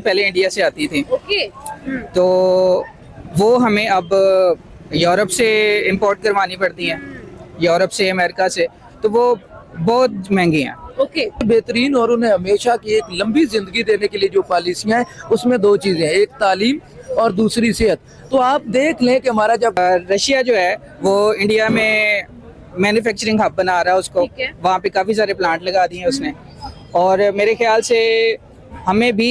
पहले इंडिया से आती थी, ओके। तो वो हमें अब यूरोप से इंपोर्ट करवानी पड़ती हैं, यूरोप से, अमेरिका से, तो वो बहुत महंगी हैं। ओके। बेहतरीन और उन्हें हमेशा की एक लंबी जिंदगी देने के लिए जो पॉलिसियां हैं उसमें दो चीजें हैं, एक तालीम और दूसरी सेहत। तो आप देख लें कि हमारा जब रशिया जो है वो इंडिया में मैन्युफैक्चरिंग हब बना रहा है उसको, ठीक है। वहाँ पे काफ़ी सारे प्लांट लगा दिए हैं उसने, और मेरे ख्याल से हमें भी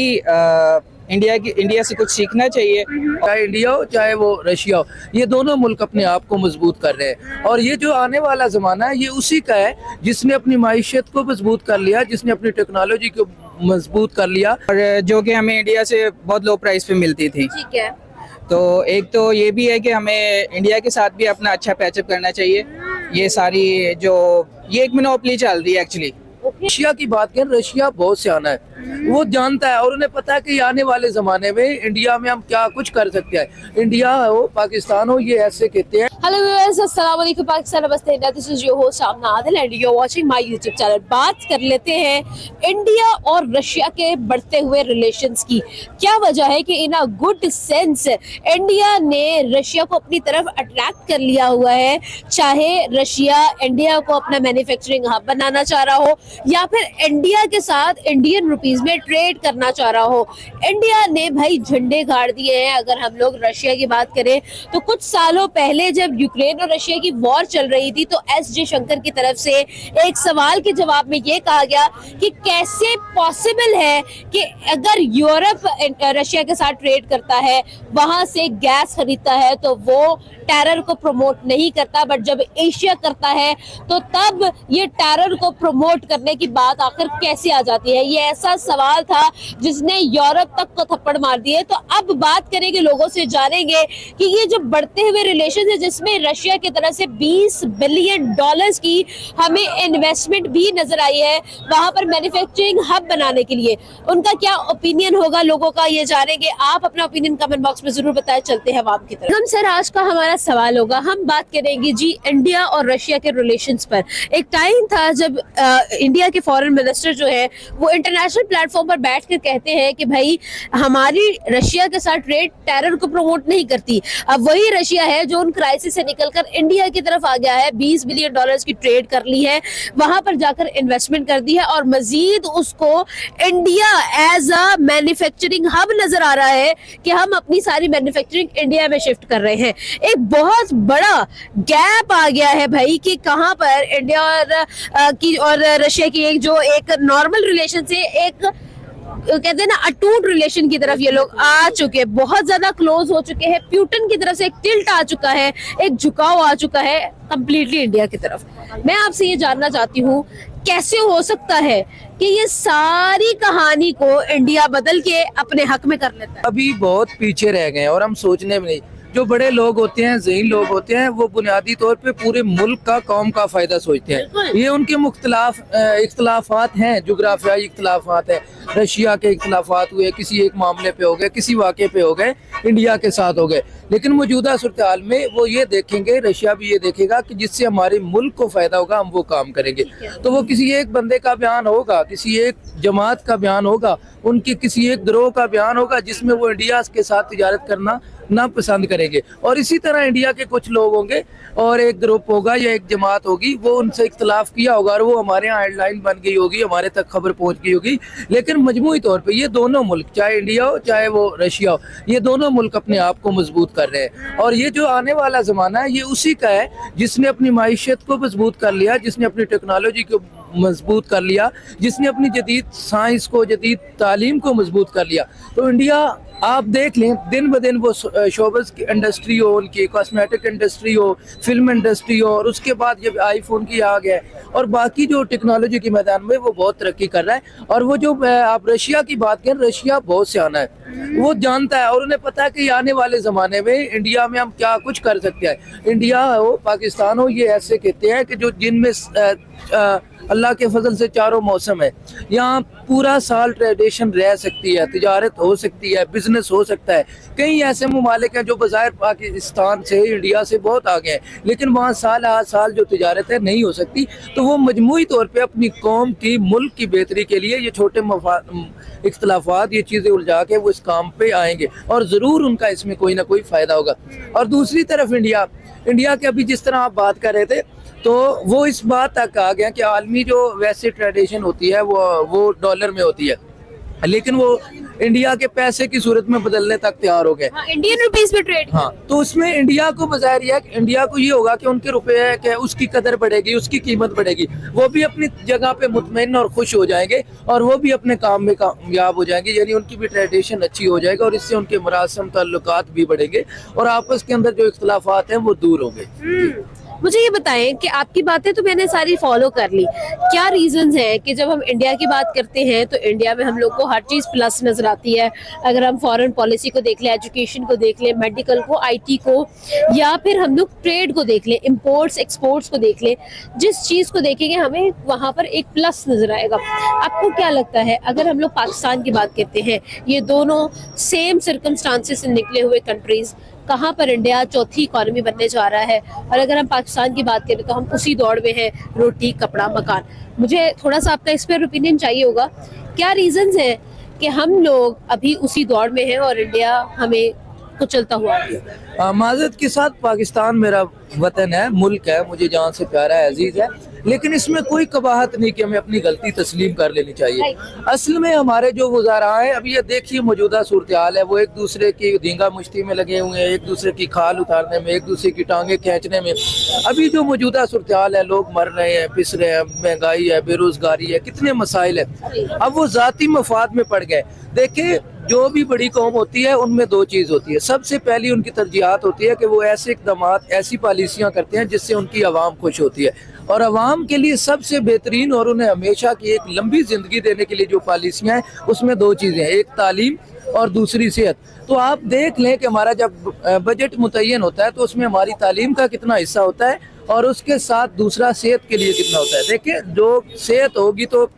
इंडिया से कुछ सीखना चाहिए। चाहे इंडिया हो चाहे वो रशिया हो, ये दोनों मुल्क अपने आप को मजबूत कर रहे हैं। और ये जो आने वाला जमाना है ये उसी का है जिसने अपनी माइशत को मजबूत कर लिया, जिसने अपनी टेक्नोलॉजी को मजबूत कर लिया, और जो कि हमें इंडिया से बहुत लो प्राइस पे मिलती थी। ठीक है। तो एक तो ये भी है कि हमें इंडिया के साथ भी अपना अच्छा पैचअप करना चाहिए। ये सारी जो ये एक मोनोपोली चल रही है एक्चुअली। रशिया की बात करें, रशिया बहुत सियाना है, वो जानता है और उन्हें पता है कि आने वाले जमाने में इंडिया में हम क्या कुछ कर सकते हैं। इंडिया हो पाकिस्तान हो, ये ऐसे कहते हैं। हेलो व्यूअर्स, अस्सलाम वालेकुम, पाकिस्तान, नमस्ते India, this is your host Amna Adil and you are watching my YouTube channel. बात कर लेते हैं इंडिया और रशिया के बढ़ते हुए रिलेशंस की। क्या वजह है कि इन अ गुड सेंस इंडिया ने रशिया को अपनी तरफ अट्रैक्ट कर लिया हुआ है, चाहे रशिया इंडिया को अपना मैन्युफैक्चरिंग हब बनाना चाह रहा हो या फिर इंडिया के साथ इंडियन रुपीस में ट्रेड करना चाह रहा हो। इंडिया ने भाई झंडे गाड़ दिए हैं। अगर हम लोग रशिया की बात करें तो कुछ सालों पहले जब यूक्रेन और रशिया की वॉर चल रही थी तो एस जयशंकर की तरफ से एक सवाल के जवाब में ये कहा गया कि कैसे पॉसिबल है कि अगर यूरोप रशिया के साथ ट्रेड करता है, वहां से गैस खरीदता है, तो वो टेरर को प्रमोट नहीं करता, बट जब एशिया करता है तो तब ये टेरर को प्रमोट करने की बात आखिर कैसे आ जाती है। ये ऐसा सवाल था जिसने यूरोप तक को थप्पड़ मार दिए। तो अब बात करेंगे, लोगों से जानेंगे कि ये जो बढ़ते हुए रिलेशन है जिसमें रशिया की तरफ से 20 बिलियन डॉलर्स की हमें इन्वेस्टमेंट भी नजर आई है वहां पर मैन्युफैक्चरिंग हब बनाने के लिए, उनका क्या ओपिनियन होगा लोगों का, ये जानेंगे। आप अपना ओपिनियन कमेंट बॉक्स में जरूर बताएं। चलते हैं आप की तरफ। हम सर, आज का हमारा सवाल होगा, हम बात करेंगे जी इंडिया और रशिया के रिलेशंस पर। एक टाइम था जब इंडिया के फॉरेन मिनिस्टर जो है वो इंटरनेशनल प्लेटफॉर्म पर बैठकर कहते हैं कि भाई हमारी रशिया के साथ ट्रेड टेरर को प्रमोट नहीं करती। अब वही रशिया है जो उन क्राइसिस से निकलकर इंडिया की तरफ आ गया है, 20 बिलियन डॉलर्स की ट्रेड कर ली है, वहां पर जाकर इन्वेस्टमेंट कर दी है और मजीद उसको India as a manufacturing hub नजर आ रहा है कि हम अपनी सारी मैन्युफैक्चरिंग इंडिया में शिफ्ट कर रहे हैं। एक बहुत बड़ा गैप आ गया है भाई कि कहां पर इंडिया और रशिया की एक नॉर्मल रिलेशन से एक कहते हैं ना अटूट रिलेशन की तरफ ये लोग आ चुके हैं, बहुत ज्यादा क्लोज हो चुके हैं। प्यूटन की तरफ से एक टिल्ट आ चुका है, एक झुकाव आ चुका है कंप्लीटली इंडिया की तरफ। मैं आपसे ये जानना चाहती हूँ, कैसे हो सकता है कि ये सारी कहानी को इंडिया बदल के अपने हक में कर लेता है? अभी बहुत पीछे रह गए हैं और हम सोचने में नहीं। जो बड़े लोग होते हैं, ज़हीन लोग होते हैं, वो बुनियादी तौर पे पूरे मुल्क का, कौम का फायदा सोचते हैं। ये उनके इख्तलाफात हैं, जुग्राफियाई इख्तलाफात है, रशिया के इख्तलाफात हुए, किसी एक मामले पे हो गए, किसी वाक़े पे हो गए, इंडिया के साथ हो गए। लेकिन मौजूदा सूरत हाल में वो ये देखेंगे, रशिया भी ये देखेगा कि जिससे हमारे मुल्क को फायदा होगा हम वो काम करेंगे। तो वो किसी एक बंदे का बयान होगा, किसी एक जमात का बयान होगा, उनकी किसी एक गिरोह का बयान होगा जिसमें वो इंडिया के साथ तिजारत करना ना पसंद करेंगे। और इसी तरह इंडिया के कुछ लोग होंगे और एक ग्रुप होगा या एक जमात होगी, वो उनसे इख्तलाफ किया होगा और वो हमारे यहाँ हेडलाइन बन गई होगी, हमारे तक खबर पहुँच गई होगी। लेकिन मजमूई तौर पर ये दोनों मुल्क, चाहे इंडिया हो चाहे वो रशिया हो, ये दोनों मुल्क अपने आप को मजबूत कर रहे हैं। और ये जो आने वाला ज़माना है ये उसी का है जिसने अपनी माइशत को मजबूत कर लिया, जिसने अपनी टेक्नोलॉजी को मजबूत कर लिया, जिसने अपनी जदीद साइंस को, जदीद तालीम को मजबूत कर लिया। तो इंडिया आप देख लें, दिन ब दिन वो शोबस की इंडस्ट्री हो, उनकी कॉस्मेटिक इंडस्ट्री हो, फिल्म इंडस्ट्री हो, और उसके बाद जब आईफोन की आ गया और बाकी जो टेक्नोलॉजी के मैदान में वो बहुत तरक्की कर रहा है। और वो जो आप रशिया की बात करें, रशिया बहुत सियाना है, वो जानता है और उन्हें पता है कि आने वाले ज़माने में इंडिया में हम क्या कुछ कर सकते हैं। इंडिया हो पाकिस्तान हो, ये ऐसे कहते हैं कि जो जिनमें अल्लाह के फजल से चारों मौसम है, यहाँ पूरा साल ट्रेडिशन रह सकती है, तिजारत हो सकती है, बिजनेस हो सकता है। कई ऐसे ममालिक हैं जो बज़ाहिर पाकिस्तान से, इंडिया से बहुत आगे हैं, लेकिन वहाँ साल हर साल जो तिजारत है नहीं हो सकती। तो वो मजमूई तौर पे अपनी कौम की, मुल्क की बेहतरी के लिए ये छोटे इख्तलाफात, ये चीज़ें उलझा के वो इस काम पे आएंगे और ज़रूर उनका इसमें कोई ना कोई फ़ायदा होगा। और दूसरी तरफ इंडिया के अभी जिस तरह आप बात कर रहे थे, तो वो इस बात तक आ गया कि आलमी जो वैसे ट्रेडिशन होती है वो डॉलर में होती है, लेकिन वो इंडिया के पैसे की सूरत में बदलने तक तैयार हो गए। हाँ, इंडियन रुपीस में ट्रेड। हाँ, तो उसमें इंडिया को बजाय यह कि इंडिया को ये होगा कि उनके रुपए के उसकी कदर बढ़ेगी, उसकी कीमत बढ़ेगी, वो भी अपनी जगह पे मुतमईन और खुश हो जाएंगे और वो भी अपने काम में कामयाब हो जाएंगे, यानी उनकी भी ट्रेडिशन अच्छी हो जाएगी और इससे उनके मरासम ताल्लुकात भी बढ़ेंगे और आपस के अंदर जो इख्तलाफात हैं वो दूर होंगे। मुझे ये बताएं कि आपकी बातें तो मैंने सारी फॉलो कर ली, क्या रीजंस हैं कि जब हम इंडिया की बात करते हैं तो इंडिया में हम लोग को हर चीज़ प्लस नजर आती है। अगर हम फॉरेन पॉलिसी को देख लें, एजुकेशन को देख लें, मेडिकल को, आईटी को, या फिर हम लोग ट्रेड को देख लें, इंपोर्ट्स एक्सपोर्ट्स को देख लें, जिस चीज़ को देखेंगे हमें वहाँ पर एक प्लस नजर आएगा। आपको क्या लगता है अगर हम लोग पाकिस्तान की बात करते हैं, ये दोनों सेम सर्कमस्टांसेस से निकले हुए कंट्रीज, कहाँ पर इंडिया चौथी इकोनॉमी बनने जा रहा है? और अगर हम पाकिस्तान की बात करें तो हम उसी दौड़ में हैं, रोटी कपड़ा मकान। मुझे थोड़ा सा आपका इस पर ओपिनियन चाहिए होगा, क्या रीजंस हैं कि हम लोग अभी उसी दौड़ में हैं और इंडिया हमें कुचलता हुआ? माजरत के साथ पाकिस्तान मेरा वतन है, मुल्क है, मुझे जान से प्यारा है, अजीज है, लेकिन इसमें कोई कबाहत नहीं कि हमें अपनी गलती तस्लीम कर लेनी चाहिए। असल में हमारे जो वज़ारा हैं, अभी ये देखिए मौजूदा सूरत हाल है, वो एक दूसरे की धींगा मुश्ती में लगे हुए हैं, एक दूसरे की खाल उतारने में, एक दूसरे की टांगे खींचने में। अभी जो मौजूदा सूरत हाल है, लोग मर रहे हैं, पिस रहे हैं, महंगाई है, बेरोजगारी है, कितने मसाइल है। अब वो ज़ाती मफाद में पड़ गए। देखिए, जो भी बड़ी कौम होती है उनमें दो चीज़ होती है। सबसे पहली उनकी तरजीहात होती है कि वो ऐसे इक़दामात, ऐसी पॉलिसियाँ करते हैं जिससे उनकी आवाम खुश होती है, और आवाम के लिए सबसे बेहतरीन और उन्हें हमेशा की एक लंबी ज़िंदगी देने के लिए जो पॉलिसियाँ हैं उसमें दो चीज़ें हैं, एक तालीम और दूसरी सेहत। तो आप देख लें कि हमारा जब बजट मुतय्यन होता है तो उसमें हमारी तालीम का कितना हिस्सा होता है और उसके साथ दूसरा सेहत के लिए कितना होता है। देखिए, जो सेहत होगी तो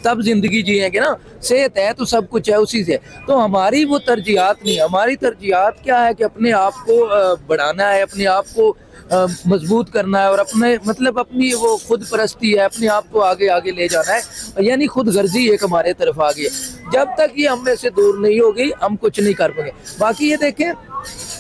तब जिंदगी जिएंगे ना, सेहत है तो सब कुछ है उसी से। तो हमारी वो तरजीहात नहीं, हमारी तरजीहात क्या है कि अपने आप को बढ़ाना है, अपने आप को मजबूत करना है और अपनी वो खुद परस्ती है, अपने आप को आगे आगे ले जाना है, यानी खुद गर्जी एक हमारे तरफ आ गई है। जब तक ये हम में से दूर नहीं होगी हम कुछ नहीं कर पाएंगे। बाकी ये देखें,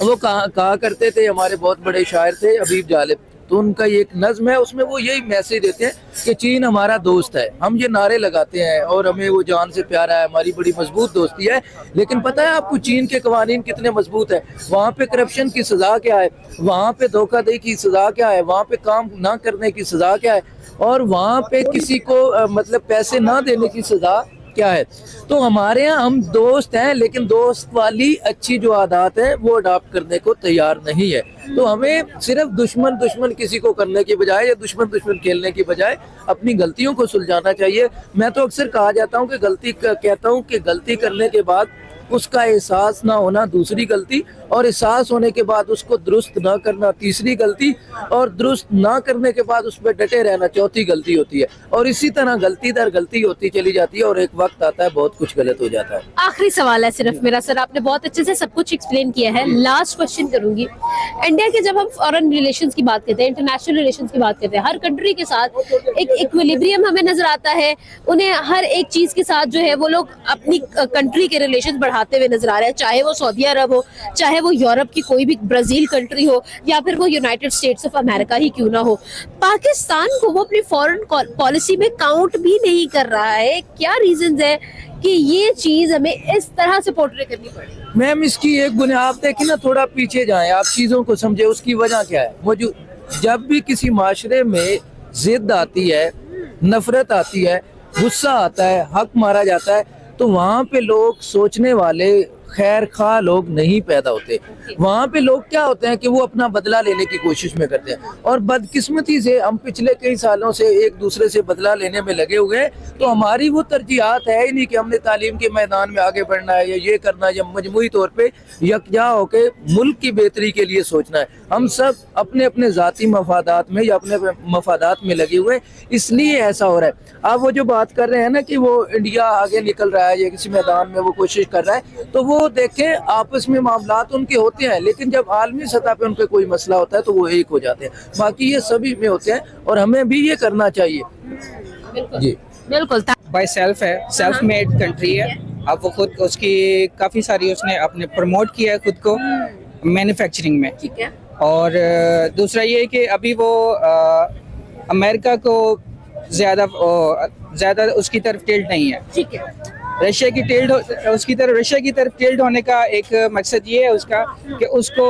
वो कहा करते थे, हमारे बहुत बड़े शायर थे हबीब जालिब, तो उनका ये एक नज़्म है, उसमें वो यही मैसेज देते हैं कि चीन हमारा दोस्त है। हम ये नारे लगाते हैं और हमें वो जान से प्यारा है, हमारी बड़ी मजबूत दोस्ती है, लेकिन पता है आपको चीन के कवानीन कितने मजबूत है? वहाँ पे करप्शन की सज़ा क्या है, वहाँ पे धोखाधड़ी की सज़ा क्या है, वहाँ पे काम ना करने की सज़ा क्या है, और वहाँ पे किसी को पैसे ना देने की सज़ा क्या है। तो हमारे यहाँ हम दोस्त हैं, लेकिन दोस्त वाली अच्छी जो आदत है वो अडॉप्ट करने को तैयार नहीं है। तो हमें सिर्फ दुश्मन किसी को करने की बजाय या दुश्मन खेलने की बजाय अपनी गलतियों को सुलझाना चाहिए। मैं तो अक्सर कहा जाता हूँ कि कहता हूँ कि गलती करने के बाद उसका एहसास ना होना दूसरी गलती, और एहसास होने के बाद उसको दुरुस्त ना करना तीसरी गलती, और दुरुस्त ना करने के बाद उस पर डटे रहना चौथी गलती होती है। और इसी तरह गलती दर गलती होती चली जाती है और एक वक्त आता है बहुत कुछ गलत हो जाता है। आखिरी सवाल है सिर्फ मेरा, सर आपने बहुत अच्छे से सब कुछ एक्सप्लेन किया है। लास्ट क्वेश्चन करूंगी, इंडिया के जब हम फॉरेन रिलेशंस की बात करते हैं, इंटरनेशनल रिलेशंस की बात करते हैं, हर कंट्री के साथ एक इक्विलिब्रियम हमें नजर आता है। उन्हें हर एक चीज के साथ जो है वो लोग अपनी कंट्री के रिलेशन बढ़ाते हुए नजर आ रहे हैं, चाहे वो सऊदी अरब हो, चाहे वो यूरोप की कोई भी ब्राजील कंट्री हो, या फिर वो यूनाइटेड स्टेट्स ऑफ अमेरिका ही क्यों ना हो। पाकिस्तान को वो अपनी फॉरेन पॉलिसी में काउंट भी नहीं कर रहा है। क्या रीजंस है कि ये चीज हमें इस तरह से पोर्ट्रे करनी पड़ी? मैम, इसकी एक बुनियाद देखिए ना, थोड़ा पीछे जाएं, आप चीज़ों को समझे, उसकी वजह क्या है। जब भी किसी माशरे में जिद आती है, नफरत आती है, गुस्सा आता है, हक मारा जाता है, तो वहाँ पे लोग सोचने वाले, खैर खा लोग नहीं पैदा होते। वहाँ पे लोग क्या होते हैं कि वो अपना बदला लेने की कोशिश में करते हैं, और बदकिस्मती से हम पिछले कई सालों से एक दूसरे से बदला लेने में लगे हुए हैं। तो हमारी वो तरजीहात है ही नहीं कि हमने तालीम के मैदान में आगे बढ़ना है या ये करना है, या मजमूई तौर पे यकजा होकर मुल्क की बेहतरी के लिए सोचना है। हम सब अपने अपने ज़ाती मफादात में या अपने मफादात में लगे हुए, इसलिए ऐसा हो रहा है। आप वो जो बात कर रहे हैं ना कि वो इंडिया आगे निकल रहा है या किसी मैदान में वो कोशिश कर रहा है, तो वो देखें आपस में मामलात उनके होते हैं, लेकिन जब आलमी सतह पे उनके कोई मसला होता है तो वो एक हो जाते हैं। बाकी ये सभी में होते हैं और हमें भी ये करना चाहिए। जी बिल्कुल। बाय सेल्फ है, सेल्फ मेड कंट्री है। अब वो खुद उसकी काफ़ी सारी उसने अपने प्रमोट किया है खुद को मैन्युफैक्चरिंग में। ठीक है। और दूसरा ये है कि अभी वो अमेरिका को ज़्यादा उसकी तरफ टिल्ट नहीं है। ठीक है। रशिया की तरफ टिल्ट होने का एक मकसद ये है उसका कि उसको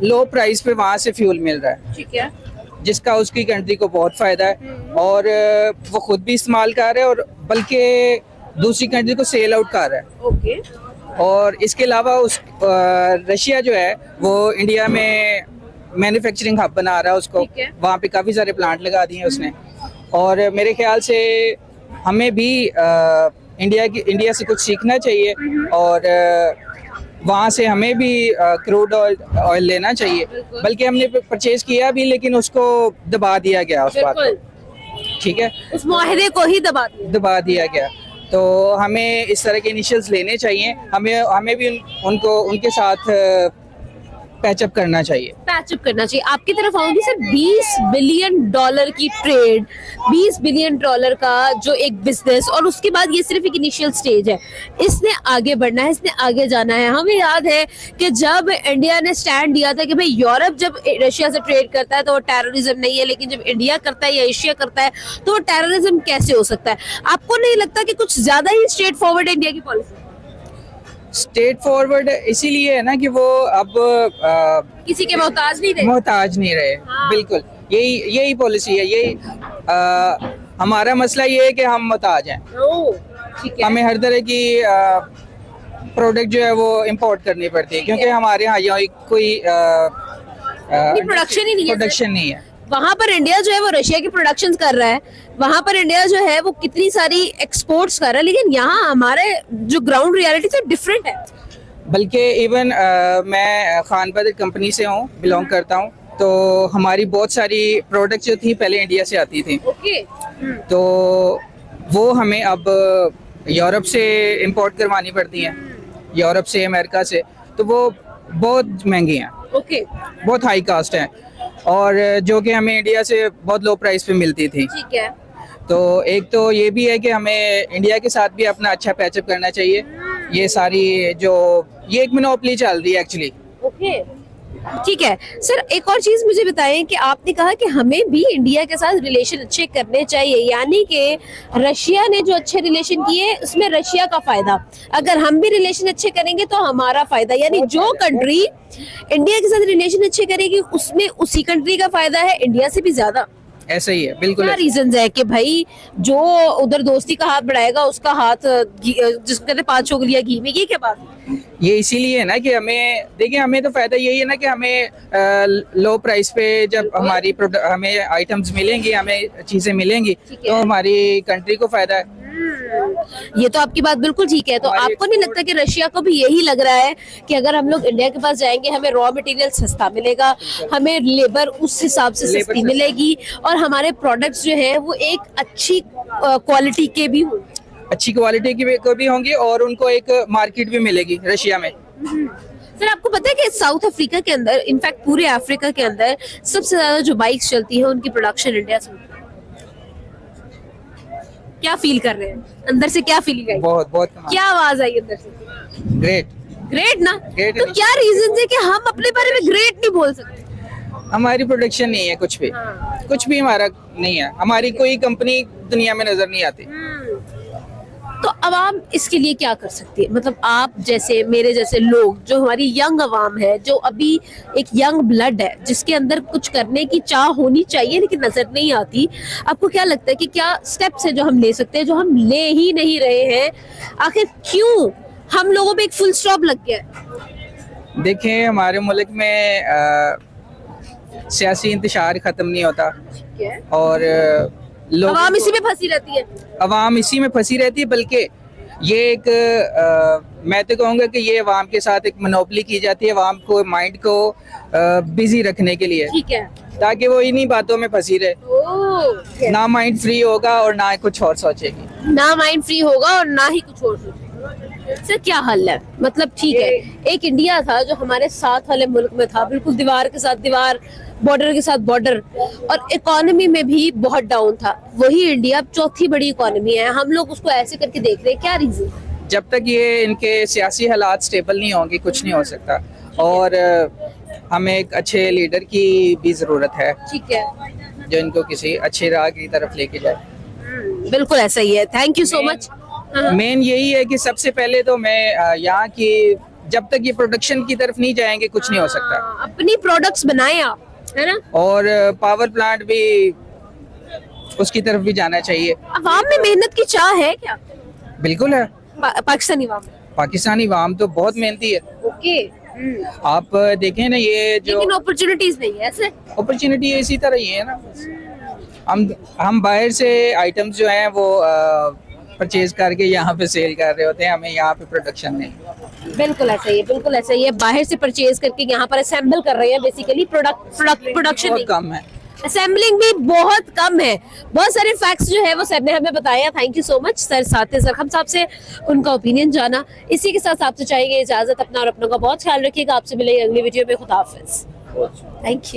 लो प्राइस पे वहाँ से फ्यूल मिल रहा है, ठीक है। जिसका उसकी कंट्री को बहुत फ़ायदा है, और वो खुद भी इस्तेमाल कर रहा है और बल्कि दूसरी कंट्री को सेल आउट कर रहा है। ओके। और इसके अलावा रशिया जो है वो इंडिया में मैन्युफैक्चरिंग हब बना रहा है उसको, ठीक है। वहाँ पे काफ़ी सारे प्लांट लगा दिए हैं उसने। और मेरे ख्याल से हमें भी इंडिया से कुछ सीखना चाहिए, और वहाँ से हमें भी क्रूड ऑयल लेना चाहिए। बल्कि हमने परचेज किया भी, लेकिन उसको दबा दिया गया उस बात को। ठीक है, उस मुआहदे को ही दबा दिया गया। तो हमें इस तरह के इनिशियल्स लेने चाहिए, हमें भी उनके साथ पैचअप करना चाहिए। आपकी तरफ आऊंगी सर। $20 बिलियन की ट्रेड, $20 बिलियन का जो एक बिजनेस, और उसके बाद ये सिर्फ एक इनिशियल स्टेज है। इसने आगे बढ़ना है, इसने आगे जाना है। हमें याद है कि जब इंडिया ने स्टैंड दिया था कि भाई यूरोप जब रशिया से ट्रेड करता है तो वो टेररिज्म नहीं है, लेकिन जब इंडिया करता है या एशिया करता है तो वो टेररिज्म कैसे हो सकता है? आपको नहीं लगता कि कुछ ज्यादा ही स्ट्रेट फॉरवर्ड इंडिया की पॉलिसी? स्ट्रेट फॉरवर्ड इसीलिए है ना कि वो अब किसी के मोहताज नहीं रहे। हाँ। बिल्कुल, यही पॉलिसी है। हमारा मसला ये है कि हम मोहताज हैं। ठीक है। हमें हर तरह की प्रोडक्ट जो है वो इंपोर्ट करनी पड़ती है, क्योंकि हमारे यहाँ कोई प्रोडक्शन नहीं है। वहाँ पर इंडिया जो है वो रशिया की प्रोडक्शन कर रहा है, वहाँ पर इंडिया जो है वो कितनी सारी एक्सपोर्ट्स कर रहा है, लेकिन यहाँ हमारे जो ग्राउंड रियलिटी से डिफरेंट है। बल्कि इवन मैं खान बदर कंपनी से हूँ, बिलोंग करता हूँ, तो हमारी बहुत सारी प्रोडक्ट जो थी पहले इंडिया से आती थी। ओके। तो वो हमें अब यूरोप से इंपोर्ट करवानी पड़ती हैं, यूरोप से, अमेरिका से। तो वो बहुत महंगी हैं। ओके। बहुत हाई कास्ट हैं, और जो कि हमें इंडिया से बहुत लो प्राइस पे मिलती थी। ठीक है। तो एक तो ये भी है कि हमें इंडिया के साथ भी अपना अच्छा पैचअप करना चाहिए। ये सारी ये एक मोनोपोली चल रही है एक्चुअली। ओके, ठीक है सर। एक और चीज मुझे बताएं कि आपने कहा कि हमें भी इंडिया के साथ रिलेशन अच्छे करने चाहिए, यानी कि रशिया ने जो अच्छे रिलेशन किए उसमें रशिया का फायदा, अगर हम भी रिलेशन अच्छे करेंगे तो हमारा फायदा, यानी जो कंट्री इंडिया के साथ रिलेशन अच्छे करेगी उसमें उसी कंट्री का फायदा है, इंडिया से भी ज्यादा। ऐसा ही है, बिल्कुल। क्या रीजंस है कि भाई जो उधर दोस्ती का हाथ बढ़ाएगा उसका हाथ जिसको कहते हैं 5 उंगलियां घी में, ये क्या बात है? ये इसीलिए है ना कि हमें तो फायदा यही है ना कि हमें लो प्राइस पे जब हमें आइटम्स मिलेंगी, हमें चीजें मिलेंगी, तो हमारी कंट्री को फायदा है। ये तो आपकी बात बिल्कुल ठीक है। तो आपको नहीं लगता कि रशिया को भी यही लग रहा है कि अगर हम लोग इंडिया के पास जाएंगे हमें रॉ मटेरियल सस्ता मिलेगा, हमें लेबर उस हिसाब से सस्ती मिलेगी, और हमारे प्रोडक्ट्स जो है वो एक अच्छी क्वालिटी के भी होंगे, अच्छी क्वालिटी की भी होंगी, और उनको एक मार्केट भी मिलेगी रशिया में। सर आपको पता है कि साउथ अफ्रीका के अंदर, इनफैक्ट पूरे अफ्रीका के अंदर सबसे ज्यादा जो बाइक्स चलती है उनकी प्रोडक्शन इंडिया से। क्या फील कर रहे हैं अंदर से? क्या फीलिंग आई? बहुत क्या आवाज आई अंदर से? ग्रेट ना? तो क्या रीजन है कि हम अपने बारे में ग्रेट नहीं बोल सकते? हमारी प्रोडक्शन नहीं है कुछ भी। हाँ। कुछ भी हमारा नहीं है, हमारी कोई कंपनी दुनिया में नजर नहीं आती। तो अवाम इसके लिए क्या कर सकती है? मतलब आप जैसे, मेरे जैसे लोग, जो हमारी यंग अवाम है, जो अभी एक यंग ब्लड है, जिसके अंदर कुछ करने की चाह होनी चाहिए लेकिन नजर नहीं आती, आपको क्या लगता है कि क्या स्टेप्स है जो हम ले सकते हैं, जो हम ले ही नहीं रहे हैं? आखिर क्यों हम लोगों पे एक फुल स्टॉप लग गया है। देखें, हमारे मुल्क में सियासी इंतशार ख़त्म नहीं होता और आवाम इसी में फंसी रहती है। अवाम इसी में फंसी रहती है, बल्कि ये एक मैं तो कहूँगा कि ये अवाम के साथ एक मोनोपली की जाती है अवाम को, माइंड को बिजी रखने के लिए, ठीक है। ताकि वो इन्हीं बातों में फंसी रहे। ओह, ना माइंड फ्री होगा और ना कुछ और सोचेगी। ना माइंड फ्री होगा और ना ही कुछ और सोचेगा। सर क्या हल है? मतलब ठीक है, एक इंडिया था जो हमारे साथ वाले मुल्क में था, बिल्कुल दीवार के साथ दीवार, बॉर्डर के साथ बॉर्डर, और इकोनॉमी में भी बहुत डाउन था। वही इंडिया अब चौथी बड़ी इकोनॉमी है, हम लोग उसको ऐसे करके देख रहे हैं, क्या रीजन? जब तक ये इनके सियासी हालात स्टेबल नहीं होंगे कुछ नहीं हो सकता, और हमें एक अच्छे लीडर की भी ज़रूरत है ठीक है, जो इनको किसी अच्छी राह की तरफ लेके जाए। बिल्कुल ऐसा ही है। Thank you so much. Main यही है कि सबसे पहले तो मैं यहाँ की, जब तक ये प्रोडक्शन की तरफ नहीं जाएंगे कुछ नहीं हो सकता, अपनी प्रोडक्ट्स बनाएं आप, है ना? और पावर प्लांट भी उसकी तरफ भी जाना चाहिए। अवाम में मेहनत की चाह है क्या? बिल्कुल है। पाकिस्तानी अवाम में? पाकिस्तानी अवाम तो बहुत मेहनती है। ओके। आप देखें ना, ये जो लेकिन अपॉर्चुनिटीज नहीं है ऐसे। अपॉर्चुनिटी इसी तरह ही है ना। हम बाहर से आइटम्स जो हैं वो परचेज करके यहाँ पे सेल कर रहे होते हैं, हमें यहाँ पे प्रोडक्शन नहीं। बिल्कुल ऐसा ही है, बिल्कुल ऐसा ही है। बाहर से परचेज करके यहाँ पर असेंबल कर रहे हैं, बेसिकली प्रोडक्शन बहुत कम है, असेंबलिंग भी बहुत कम है। बहुत सारे फैक्ट्स जो है वो सर ने हमें बताया। Thank you so much sir. साथ ही सर हम साहब से उनका ओपिनियन जाना। इसी के साथ आपसे चाहेंगे इजाजत। अपना और अपनों का बहुत ख्याल रखिएगा। आपसे मिलेंगे अगली वीडियो में। खुदा हाफिज। Thank you.